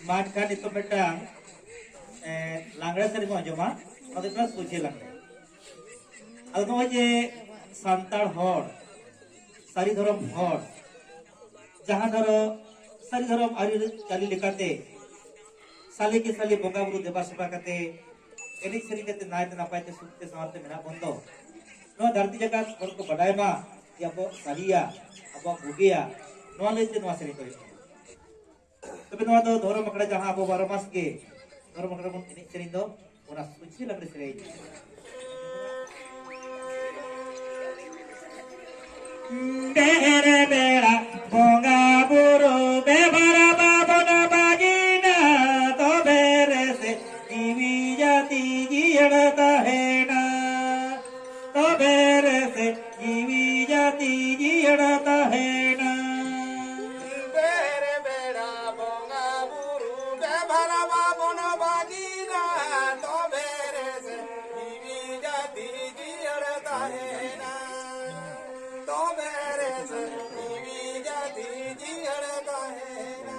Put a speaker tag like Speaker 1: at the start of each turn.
Speaker 1: मानखान itu medang langgar sering mau jema atau kelas uji langgar atau mau je santar hor sari dharam hor jahan dharo sari dharam ari kali lekate sali ke sali boga buru deba seba kate enik seri kate naik napai te sukte samarte mena bondo no dharti jagat hor ko badai ma ya abo saria abo bugia no le te no seri kori tapi no do dhoro makra jahan abo 12 mas ke dhoro makra bon enik seri do ona suci langre seri Dere bera bonga buru bebara babona bagina to bere se jivi jati jiyata hena to bere se jivi jati jiyata hena
Speaker 2: Dere bera bonga buru bebara babona bagina to bere se jivi jati jiyata hena to bere se jivi jati jiyata hena